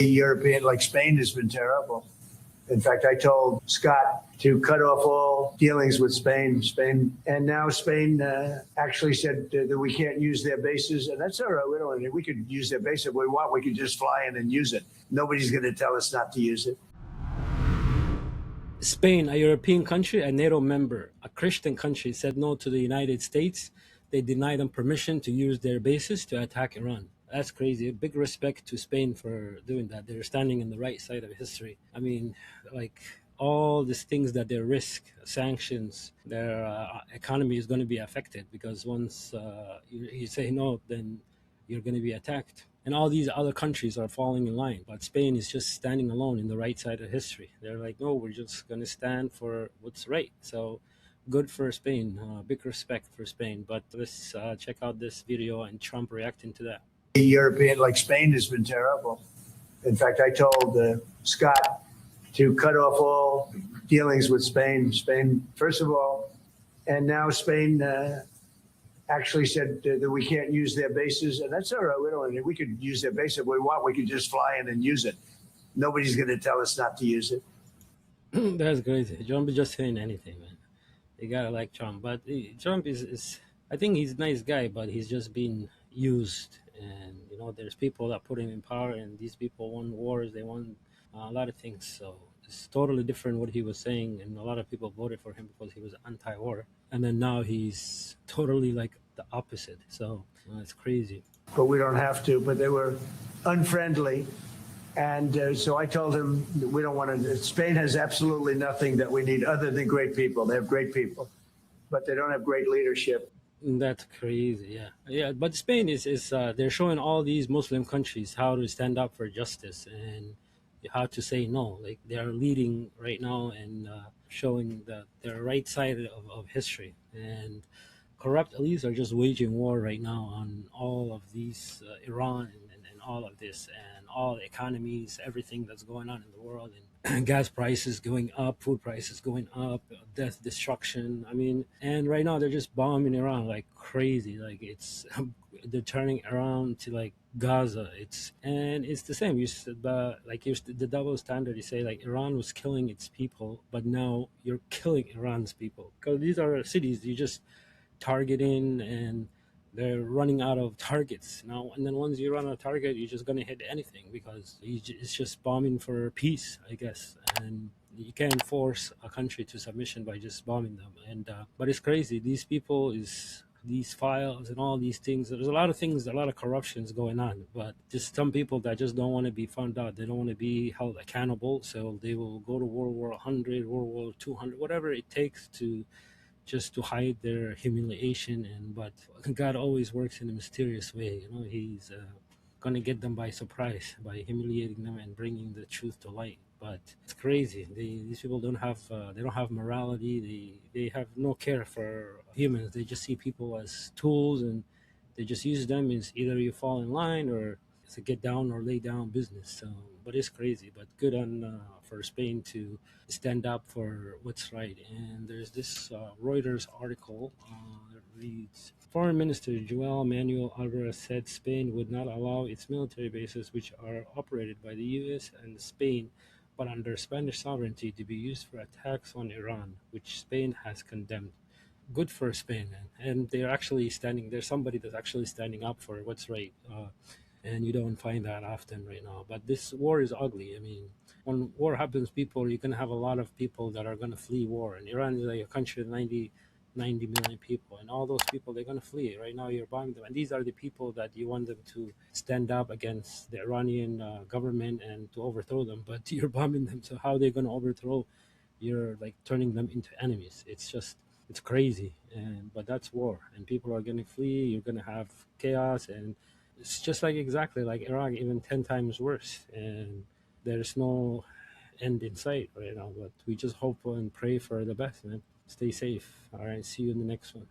European, like Spain has been terrible. In fact, I told Scott to cut off all dealings with Spain. And now Spain actually said that we can't use their bases, and that's all right. We could use their base if we want. We could just fly in and use it. Nobody's going to tell us not to use it. Spain, a European country, a NATO member, a Christian country, said no to the United States. They denied them permission to use their bases to attack Iran. That's crazy. Big respect to Spain for doing that. They're standing in the right side of history. I mean, like all these things that they risk, sanctions, their economy is going to be affected because once you say no, then you're going to be attacked. And all these other countries are falling in line. But Spain is just standing alone in the right side of history. They're like, no, we're just going to stand for what's right. So good for Spain. Big respect for Spain. But let's check out this video and Trump reacting to that. European, like Spain has been terrible. In fact, I told Scott to cut off all dealings with Spain. First of all, and now Spain actually said that we can't use their bases, and that's all right. We could use their base if we want. We could just fly in and use it. Nobody's going to tell us not to use it. That's crazy. Trump is just saying anything, man. You gotta like Trump, but Trump is I think he's a nice guy, but he's just being used. And there's people that put him in power, and these people won wars. They won a lot of things. So it's totally different what he was saying, and a lot of people voted for him because he was anti-war. And then now he's totally like the opposite. So it's crazy. But we don't have to. But they were unfriendly. And so I told him we don't want to. Spain has absolutely nothing that we need other than great people. They have great people, but they don't have great leadership. That's crazy. Yeah. But Spain is they're showing all these Muslim countries how to stand up for justice and how to say no. Like they are leading right now and showing that they're right side of history. And corrupt elites are just waging war right now on all of these Iran and all of this and all the economies, everything that's going on in the world, and gas prices going up, food prices going up, death, destruction. I mean, and right now they're just bombing Iran like crazy. Like it's they're turning Iran to like Gaza. It's the same. You said, like the double standard. You say like Iran was killing its people, but now you're killing Iran's people because these are cities you just targeting and they're running out of targets now. And then once you run out of target, you're just going to hit anything because it's just bombing for peace, I guess. And you can't force a country to submission by just bombing them. And but it's crazy. These people these files and all these things. There's a lot of things, a lot of corruptions going on. But just some people that just don't want to be found out. They don't want to be held accountable. So they will go to World War 100, World War 200, whatever it takes to just to hide their humiliation. But God always works in a mysterious way. He's gonna get them by surprise by humiliating them and bringing the truth to light. But it's crazy. These people don't have morality. They have no care for humans. They just see people as tools, and they just use them as either you fall in line or it's a get down or lay down business. So, but it's crazy. But good on for Spain to stand up for what's right. And there's this Reuters article that reads, Foreign Minister Joel Manuel Alvarez said Spain would not allow its military bases, which are operated by the U.S. and Spain, but under Spanish sovereignty, to be used for attacks on Iran, which Spain has condemned. Good for Spain, man. And they're actually standing, there's somebody that's actually standing up for what's right. And you don't find that often right now. But this war is ugly. I mean, when war happens, you're going to have a lot of people that are going to flee war. And Iran is like a country of 90 million people. And all those people, they're going to flee. Right now, you're bombing them. And these are the people that you want them to stand up against the Iranian government and to overthrow them. But you're bombing them. So how are they going to overthrow? You're like turning them into enemies. It's crazy. But that's war. And people are going to flee. You're going to have chaos. And it's just like exactly like Iraq, even 10 times worse. And there's no end in sight right now. But we just hope and pray for the best, man. Stay safe. All right. See you in the next one.